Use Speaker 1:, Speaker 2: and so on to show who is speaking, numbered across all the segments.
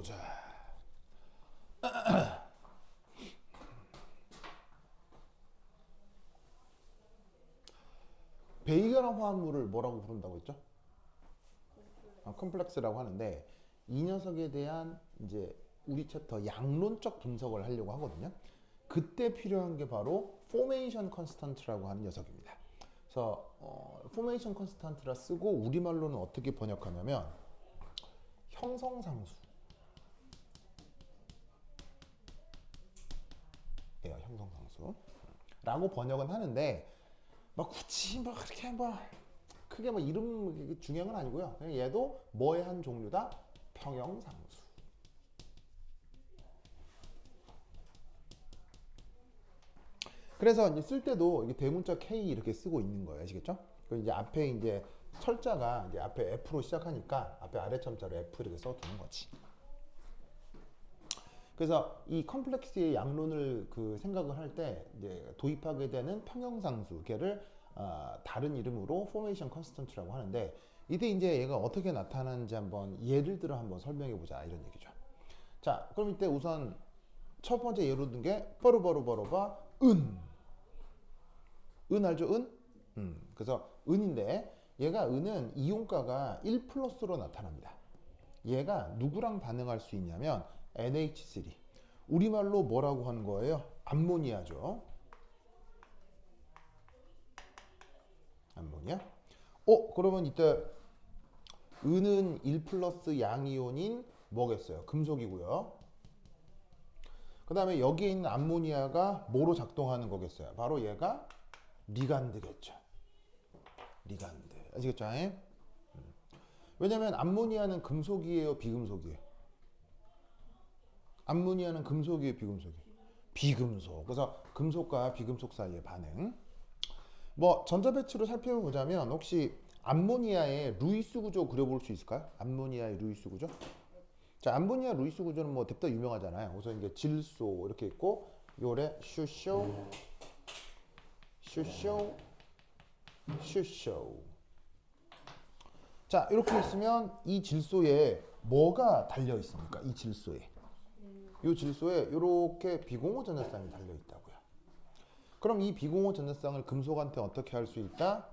Speaker 1: 보자. 베이결합 화합물을 뭐라고 부른다고 했죠? 컴플렉스라고 하는데 이 녀석에 대한 이제 우리 챕터 양론적 분석을 하려고 하거든요. 그때 필요한 게 바로 포메이션 컨스턴트라고 하는 녀석입니다. 그래서 포메이션 컨스턴트라 쓰고 우리말로는 어떻게 번역하냐면 형성상수. 예요, 형성상수. 라고 번역은 하는데 막 굳이 뭐 그렇게 뭐 크게 뭐 이름 중요한 건 아니고요. 그냥 얘도 뭐의 한 종류다? 평형상수. 그래서 이제 쓸 때도 이게 대문자 K 이렇게 쓰고 있는 거예요. 아시겠죠? 그 이제 앞에 이제 철자가 이제 앞에 F로 시작하니까 앞에 아래첨자로 F 이렇게 써두는 거지. 그래서 이 컴플렉스의 양론을 그 생각을 할 때 이제 도입하게 되는 평형상수 걔를 다른 이름으로 포메이션 컨스턴트라고 하는데 이때 이제 얘가 어떻게 나타나는지 한번 예를 들어 한번 설명해 보자 이런 얘기죠. 자, 그럼 이때 우선 첫 번째 예로 든 게 버르버르버르바 은 알죠? 그래서 은인데 얘가 은은 이온가가 1 플러스로 나타납니다. 얘가 누구랑 반응할 수 있냐면 NH3 우리말로 뭐라고 하는 거예요? 암모니아죠. 암모니아. 그러면 이때 은은 1 플러스 양이온인 뭐겠어요? 금속이고요. 그 다음에 여기에 있는 암모니아가 뭐로 작동하는 거겠어요? 바로 얘가 리간드겠죠. 리간드. 아시겠죠? 왜냐면 암모니아는 금속이에요? 비금속이에요? 암모니아는 금속이에요? 비금속이에요? 비금속. 그래서 금속과 비금속 사이의 반응. 뭐 전자배치로 살펴보자면 혹시 암모니아의 루이스 구조 그려볼 수 있을까요? 암모니아의 루이스 구조? 자, 암모니아 루이스 구조는 뭐 뎁다 유명하잖아요. 우선 이게 질소 이렇게 있고 요래 슈쇼 슈쇼 슈쇼. 자, 이렇게 있으면 이 질소에 뭐가 달려 있습니까? 이 질소에. 이 질소에 이렇게 비공호 전자쌍이 달려 있다고요. 그럼 이 비공호 전자쌍을 금속한테 어떻게 할 수 있다?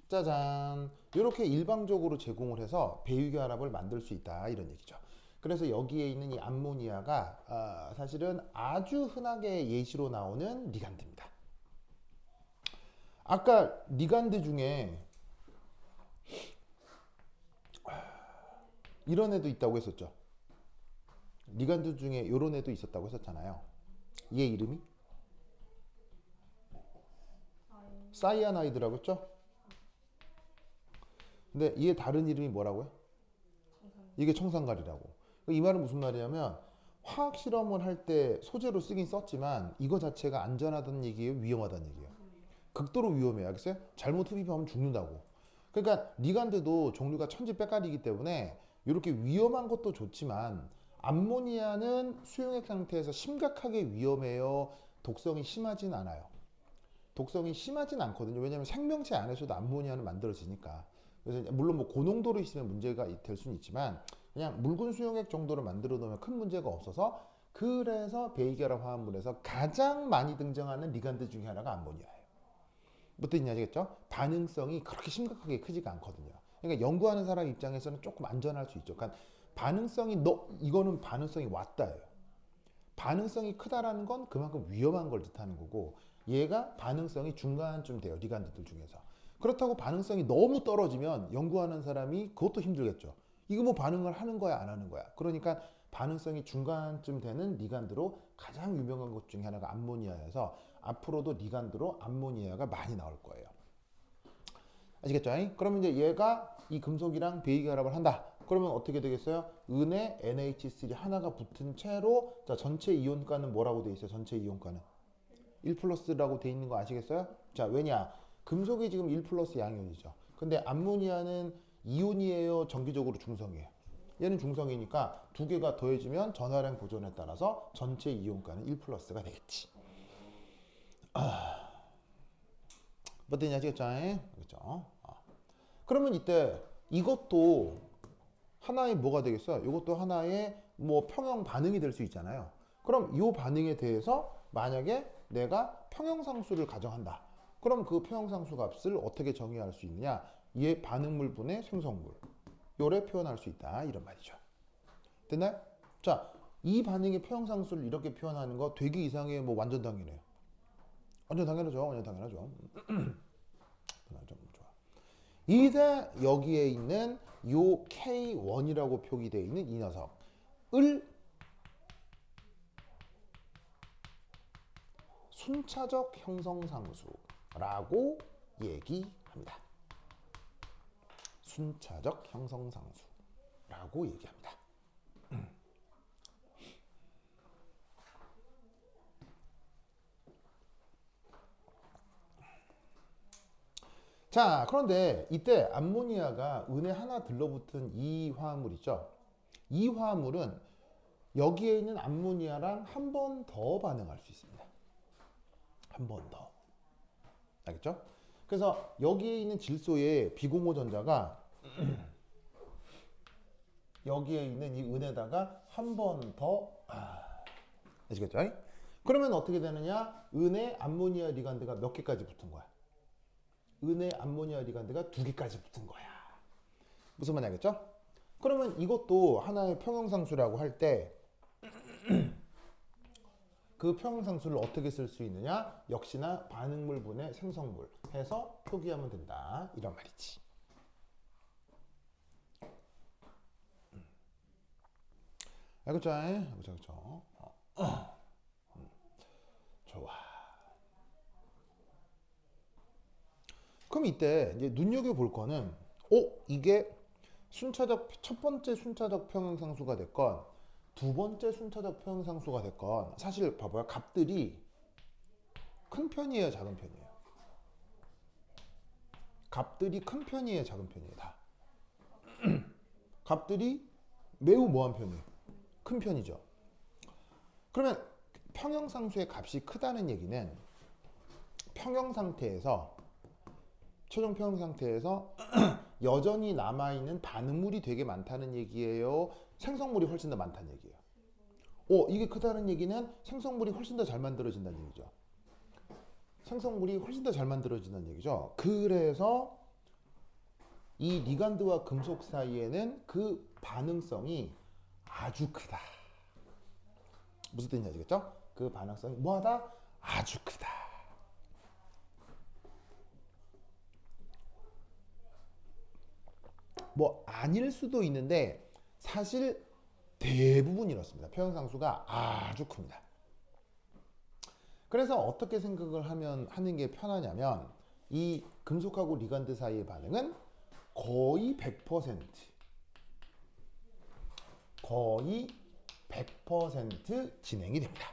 Speaker 1: 짜잔. 이렇게 일방적으로 제공을 해서 배유결합을 만들 수 있다 이런 얘기죠. 그래서 여기에 있는 이 암모니아가 사실은 아주 흔하게 예시로 나오는 리간드입니다. 아까 리간드 중에 이런 애도 있다고 했었죠. 리간드 중에 이런 애도 있었다고 했었잖아요. 얘 이름이? 사이아나이드라고 했죠? 근데 얘 다른 이름이 뭐라고요? 이게 청산가리라고. 이 말은 무슨 말이냐면 화학 실험을 할 때 소재로 쓰긴 썼지만 이거 자체가 안전하다는 얘기예요? 위험하다는 얘기예요? 극도로 위험해요. 알겠어요? 잘못 흡입하면 죽는다고. 그러니까 리간드도 종류가 천지백갈이기 때문에 이렇게 위험한 것도 좋지만 암모니아는 수용액 상태에서 심각하게 위험해요? 독성이 심하진 않아요. 독성이 심하진 않거든요. 왜냐하면 생명체 안에서도 암모니아는 만들어지니까. 그래서 물론 뭐 고농도로 있으면 문제가 될 수는 있지만 그냥 묽은 수용액 정도로 만들어 놓으면 큰 문제가 없어서 그래서 베이결합 화합물에서 가장 많이 등장하는 리간드 중에 하나가 암모니아예요. 무슨 뜻인지 아시겠죠? 반응성이 그렇게 심각하게 크지가 않거든요. 그러니까 연구하는 사람 입장에서는 조금 안전할 수 있죠. 그러니까 반응성이 이거는 반응성이 왔다예요. 반응성이 크다라는 건 그만큼 위험한 걸 뜻하는 거고 얘가 반응성이 중간쯤 돼요. 리간드들 중에서. 그렇다고 반응성이 너무 떨어지면 연구하는 사람이 그것도 힘들겠죠. 이거 뭐 반응을 하는 거야 안 하는 거야. 그러니까 반응성이 중간쯤 되는 리간드로 가장 유명한 것 중에 하나가 암모니아여서 앞으로도 리간드로 암모니아가 많이 나올 거예요. 아시겠죠? 그러면 이제 얘가 이 금속이랑 베이결합을 한다. 그러면 어떻게 되겠어요? 은에 NH3 하나가 붙은 채로 자 전체 이온가는 뭐라고 돼 있어요? 전체 이온가는 1 플러스라고 돼 있는 거 아시겠어요? 자, 왜냐? 금속이 지금 1 플러스 양이온이죠. 근데 암모니아는 이온이에요? 정기적으로 중성이에요? 얘는 중성이니까 두 개가 더해지면 전화량 보존에 따라서 전체 이온가는 1 플러스가 되겠지. 뭐든지 아시겠죠? 그렇죠? 그러면 이때 이것도 하나의 뭐가 되겠어요? 이것도 하나의 뭐 평형 반응이 될 수 있잖아요. 그럼 이 반응에 대해서 만약에 내가 평형상수를 가정한다. 그럼 그 평형상수 값을 어떻게 정의할 수 있느냐? 얘 반응물분의 생성물. 요래 표현할 수 있다. 이런 말이죠. 됐나요? 자, 이 반응의 평형상수를 이렇게 표현하는 거 되게 이상해. 뭐 완전 당연해요. 완전 당연하죠. 완전 당연하죠. 좋아. 이제 여기에 있는 요 K1이라고 표기되어 있는 이 녀석을 순차적 형성상수라고 얘기합니다. 순차적 형성상수라고 얘기합니다. 자, 그런데 이때 암모니아가 은에 하나 들러붙은 이 화합물 있죠? 이 화합물은 여기에 있는 암모니아랑 한 번 더 반응할 수 있습니다. 한 번 더. 알겠죠? 그래서 여기에 있는 질소의 비공호 전자가 여기에 있는 이 은에다가 한 번 더 아시겠죠? 그러면 어떻게 되느냐? 은의 암모니아 리간드가 몇 개까지 붙은 거야? 은의 암모니아 리간드가 2개까지 붙은 거야. 무슨 말인지 알겠죠? 그러면 이것도 하나의 평형상수라고 할 때 그 평형상수를 어떻게 쓸 수 있느냐? 역시나 반응물분의 생성물 해서 표기하면 된다. 이런 말이지. 알겠죠? 그렇죠. 좋아. 그럼 이때 이제 눈여겨볼 거는 이게 첫 번째 순차적 평형상수가 됐건 두 번째 순차적 평형상수가 됐건 사실 봐봐요. 값들이 큰 편이에요, 작은 편이에요? 값들이 큰 편이에요, 작은 편이에요? 다. 값들이 매우 뭐한 편이에요? 큰 편이죠. 그러면 평형상수의 값이 크다는 얘기는 평형 상태에서 최종 평형 상태에서 여전히 남아있는 반응물이 되게 많다는 얘기예요? 생성물이 훨씬 더 많다는 얘기예요? 이게 크다는 얘기는 생성물이 훨씬 더 잘 만들어진다는 얘기죠. 생성물이 훨씬 더 잘 만들어진다는 얘기죠. 그래서 이 리간드와 금속 사이에는 그 반응성이 아주 크다. 무슨 뜻인지 아시겠죠? 그 반응성이 뭐하다? 아주 크다. 뭐 아닐 수도 있는데 사실 대부분 이렇습니다. 평형상수가 아주 큽니다. 그래서 어떻게 생각을 하는 게 편하냐면 이 금속하고 리간드 사이의 반응은 거의 100% 진행이 됩니다.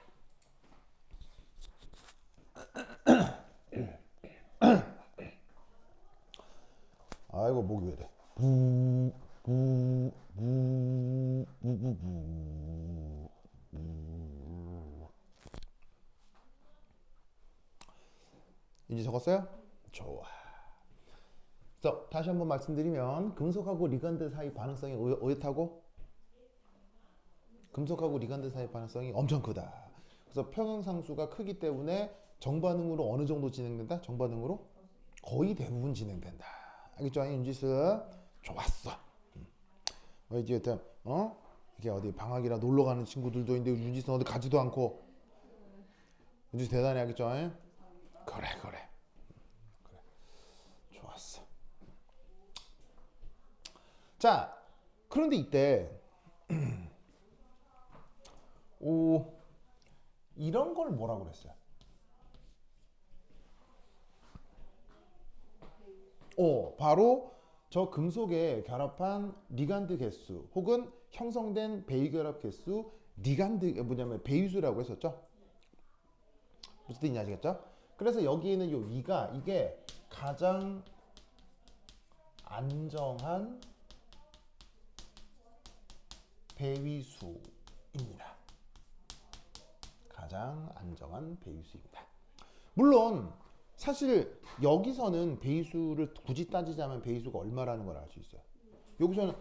Speaker 1: 아이고 목이 왜 이래. 이제 적었어요? 좋아. 그래서 다시 한번 말씀드리면 금속하고 리간드 사이 반응성이 어떻다고? 금속하고 리간드 사이 반응성이 엄청 크다. 그래서 평형상수가 크기 때문에 정반응으로 어느 정도 진행된다? 정반응으로 거의 대부분 진행된다. 알겠죠? 윤지스 좋았어. 이제 이게 어디 방학이라 놀러 가는 친구들도 있는데 윤지스 어디 가지도 않고 윤지스 대단해. 알겠죠? 그래. 좋았어. 자, 그런데 이때 이런 걸 뭐라고 그랬어요? 바로 저 금속에 결합한 리간드 개수 혹은 형성된 베이결합 개수 뭐냐면 베이수라고 했었죠? 무슨 뜻인지 아시겠죠? 그래서 여기에는 요 위가 이게 가장 안정한 배위수입니다. 가장 안정한 배위수입니다. 물론 사실 여기서는 배위수를 굳이 따지자면 배위수가 얼마라는 걸 알 수 있어요. 여기서는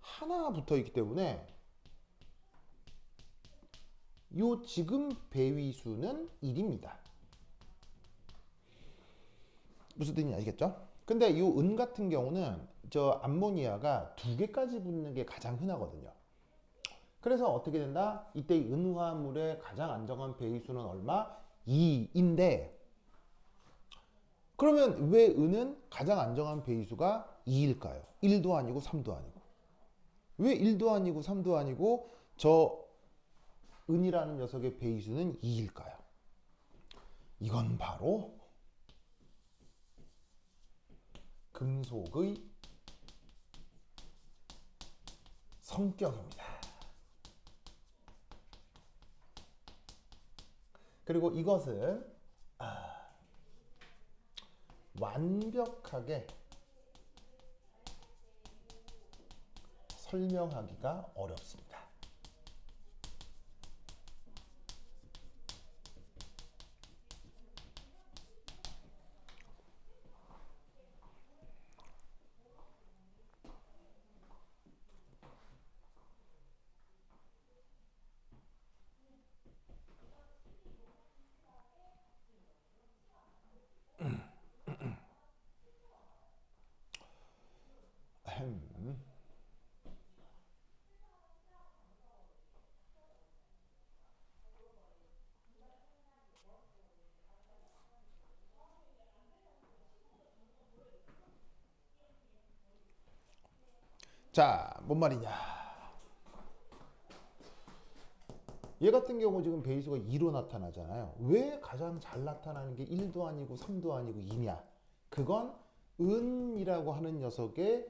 Speaker 1: 하나 붙어 있기 때문에 요 지금 배위수는 1입니다. 무슨 뜻인지 아시겠죠? 근데 이 은 같은 경우는 저 암모니아가 2개까지 붙는 게 가장 흔하거든요. 그래서 어떻게 된다? 이때 은화물의 가장 안정한 배위수는 얼마? 2인데 그러면 왜 은은 가장 안정한 배위수가 2일까요? 1도 아니고 3도 아니고. 왜 1도 아니고 3도 아니고 저 은이라는 녀석의 배위수는 2일까요? 이건 바로 금속의 성격입니다. 그리고 이것은 완벽하게 설명하기가 어렵습니다. 자, 뭔 말이냐? 얘 같은 경우 지금 배위수가 2로 나타나잖아요. 왜 가장 잘 나타나는 게 1도 아니고 3도 아니고 2냐? 그건 은이라고 하는 녀석의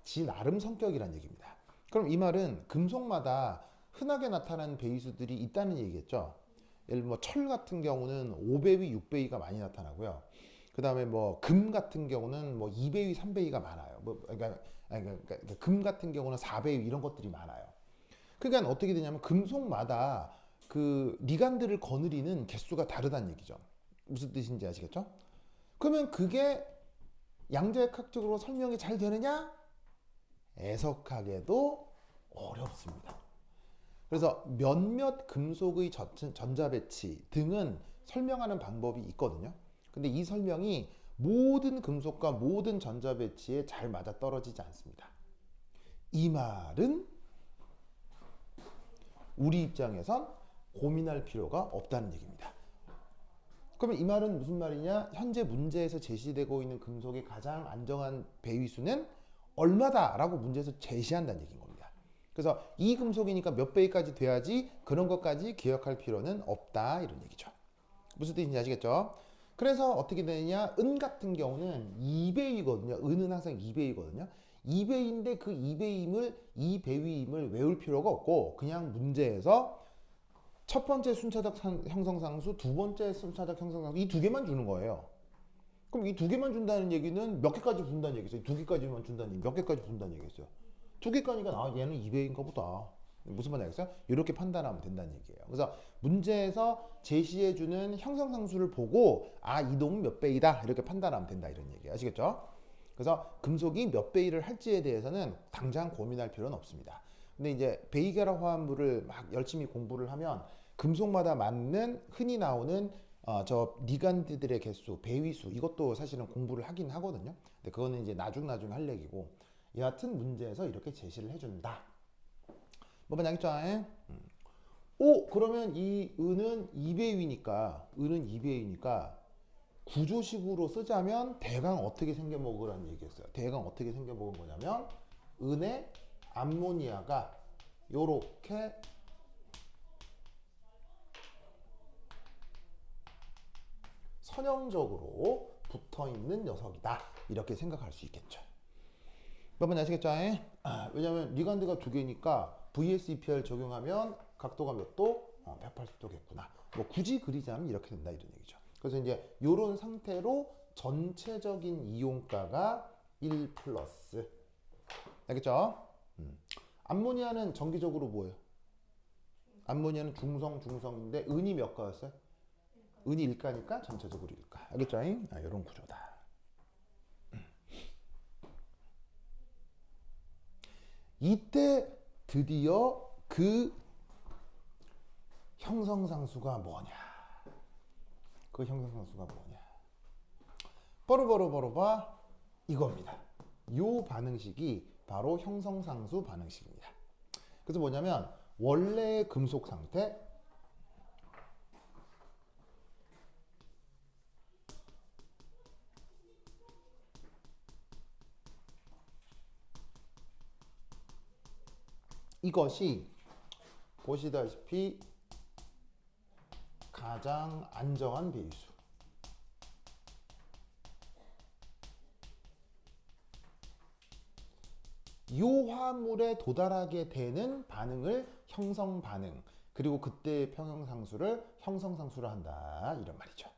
Speaker 1: 지 나름 성격이란 얘기입니다. 그럼 이 말은 금속마다 흔하게 나타나는 배위수들이 있다는 얘기겠죠. 예를 들어 철 같은 경우는 5배위, 6배위가 많이 나타나고요. 그 다음에 뭐 금 같은 경우는 뭐 2배위, 3배위가 많아요. 그러니까 금 같은 경우는 4배위 이런 것들이 많아요. 그러니까 어떻게 되냐면 금속마다 그 리간드를 거느리는 개수가 다르다는 얘기죠. 무슨 뜻인지 아시겠죠? 그러면 그게 양자역학적으로 설명이 잘 되느냐? 애석하게도 어렵습니다. 그래서 몇몇 금속의 전자 배치 등은 설명하는 방법이 있거든요. 근데 이 설명이 모든 금속과 모든 전자 배치에 잘 맞아 떨어지지 않습니다. 이 말은 우리 입장에선 고민할 필요가 없다는 얘기입니다. 그러면 이 말은 무슨 말이냐? 현재 문제에서 제시되고 있는 금속의 가장 안정한 배위수는 얼마다라고 문제에서 제시한다는 얘기인 겁니다. 그래서 이 금속이니까 몇 배까지 돼야지 그런 것까지 기억할 필요는 없다 이런 얘기죠. 무슨 뜻인지 아시겠죠? 그래서 어떻게 되느냐? 은 같은 경우는 2배위거든요. 은은 항상 2배위거든요. 2배위인데 그 2배임을 외울 필요가 없고 그냥 문제에서 첫 번째 순차적 형성상수, 두 번째 순차적 형성상수 이 2개만 주는 거예요. 그럼 이 2개만 준다는 얘기는 몇 개까지 분다는 얘기겠어요? 2개까지만 준다는 얘기, 몇 개까지 분다는 얘기겠어요? 2개까지니까 아 얘는 2배인가 보다. 무슨 말인지 알겠어요? 이렇게 판단하면 된다는 얘기예요. 그래서 문제에서 제시해주는 형성상수를 보고 아 이동은 몇 배이다 이렇게 판단하면 된다 이런 얘기예요. 아시겠죠? 그래서 금속이 몇 배이를 할지에 대해서는 당장 고민할 필요는 없습니다. 근데 이제 베이게라 화합물을 막 열심히 공부를 하면 금속마다 맞는 흔히 나오는 저 리간드들의 개수, 배위수 이것도 사실은 공부를 하긴 하거든요. 근데 그거는 이제 나중 할 얘기고 여하튼 문제에서 이렇게 제시를 해준다. 뭐 알겠죠? 오 그러면 이 은은 2배위니까 구조식으로 쓰자면 대강 어떻게 생겨 먹으라는 얘기였어요. 대강 어떻게 생겨 먹은 거냐면 은의 암모니아가 요렇게 선형적으로 붙어 있는 녀석이다. 이렇게 생각할 수 있겠죠. 몇 번 아시겠죠? 왜냐하면 리간드가 2개니까 VSEPR 적용하면 각도가 몇 도? 180도겠구나. 뭐 굳이 그리자면 이렇게 된다 이런 얘기죠. 그래서 이제 이런 상태로 전체적인 이용가가 1 플러스. 알겠죠? 암모니아는 정기적으로 뭐예요? 암모니아는 중성인데 은이 몇 가였어요? 은이 1가니까 전체적으로 1가. 알겠죠? 이런 구조다. 이때 드디어 그 형성상수가 뭐냐? 그 형성상수가 뭐냐? 뽀로뽀로뽀로봐 이겁니다. 요 반응식이 바로 형성상수 반응식입니다. 그래서 뭐냐면 원래의 금속 상태 이것이 보시다시피 가장 안정한 배수. 요 화물에 도달하게 되는 반응을 형성 반응, 그리고 그때의 평형상수를 형성상수로 한다 이런 말이죠.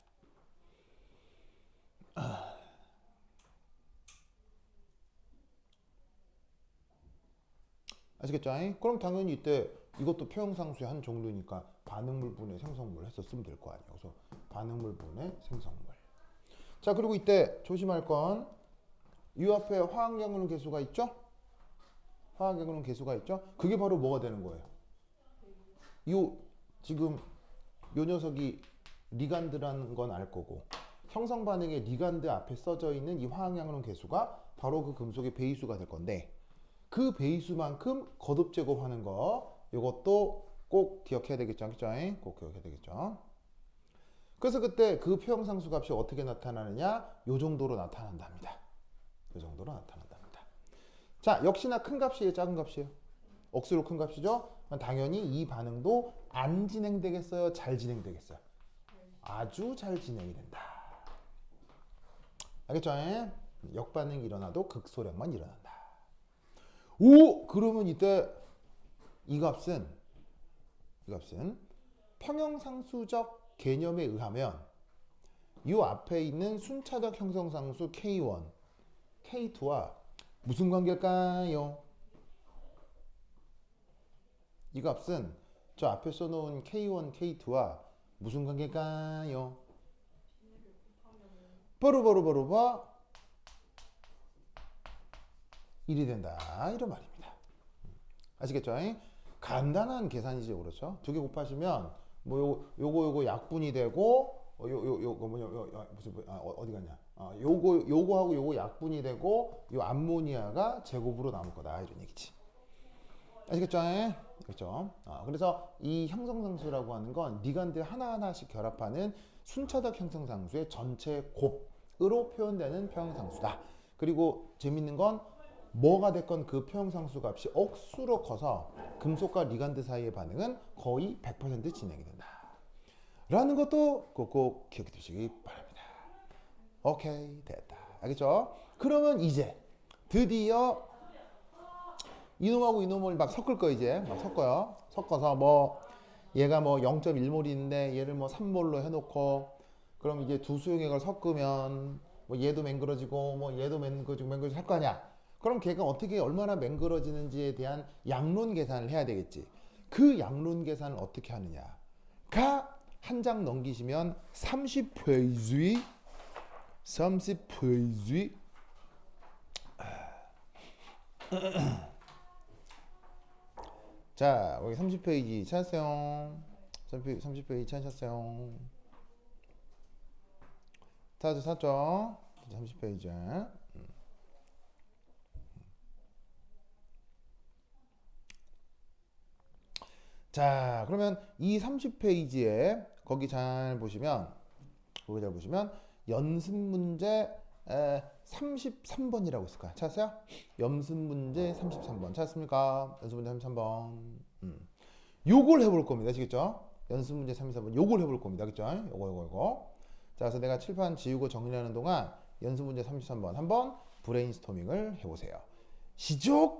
Speaker 1: 아시겠죠? 그럼 당연히 이때 이것도 평형상수의 한 종류니까 반응물분해 생성물 했었으면 될 거 아니에요. 그래서 반응물분해 생성물. 자, 그리고 이때 조심할 건 이 앞에 화학양분 개수가 있죠? 화학양분 개수가 있죠? 그게 바로 뭐가 되는 거예요? 지금 요 녀석이 리간드라는 건 알 거고 형성 반응의 리간드 앞에 써져 있는 이 화학양분 개수가 바로 그 금속의 배수가 될 건데 그 배수만큼 거듭 제곱하는 거 이것도 꼭 기억해야 되겠죠? 꼭 기억해야 되겠죠? 그래서 그때 그 표형상수 값이 어떻게 나타나느냐? 요 정도로 나타난답니다. 요 정도로 나타난답니다. 자, 역시나 큰 값이에요? 작은 값이에요? 억수로 큰 값이죠? 당연히 이 반응도 안 진행되겠어요? 잘 진행되겠어요? 아주 잘 진행이 된다. 알겠죠? 역반응이 일어나도 극소량만 일어난다. 오! 그러면 이때 이 값은 평형상수적 개념에 의하면 이 앞에 있는 순차적 형성상수 K1, K2와 무슨 관계일까요? 이 값은 저 앞에 써놓은 K1, K2와 무슨 관계일까요? 바로 1이 된다 이런 말입니다. 아시겠죠? 간단한 계산이죠, 그렇죠? 두 개 곱하시면 뭐 요거 약분이 되고 어디 갔냐? 요거하고 요거 약분이 되고 요 암모니아가 제곱으로 남을 거다 이런 얘기지. 아시겠죠? 그렇죠? 그래서 이 형성상수라고 하는 건 리간드 하나하나씩 결합하는 순차적 형성상수의 전체 곱으로 표현되는 평형상수다. 그리고 재밌는 건 뭐가 됐건 그 평형상수 값이 억수로 커서 금속과 리간드 사이의 반응은 거의 100% 진행이 된다. 라는 것도 꼭 기억해 두시기 바랍니다. 오케이, 됐다. 알겠죠? 그러면 이제 드디어 이놈하고 이놈을 막 섞을 거 이제 막 섞어요. 섞어서 뭐 얘가 뭐 0.1몰인데 얘를 뭐 3몰로 해놓고 그럼 이제 두 수용액을 섞으면 뭐 얘도 맹그러지고 뭐 얘도 맹그러지고 할 거 아니야. 그럼 걔가 어떻게 얼마나 맹그러지는지에 대한 양론 계산을 해야 되겠지. 그 양론 계산을 어떻게 하느냐가 한 장 넘기시면 30페이지 자, 여기 30페이지 찾았어요. 30페이지 찾으셨어요. 찾았죠? 30페이지. 자, 그러면 이 30페이지에 거기 잘 보시면 연습 문제 33번이라고 있을 거야. 찾았어요? 연습 문제 33번. 찾았습니까? 연습 문제 33번. 요걸 해볼 겁니다. 아시겠죠? 연습 문제 33번. 요걸 해볼 겁니다. 그죠? 요거. 자, 그래서 내가 칠판 지우고 정리하는 동안 연습 문제 33번 한번 브레인스토밍을 해보세요. 시작!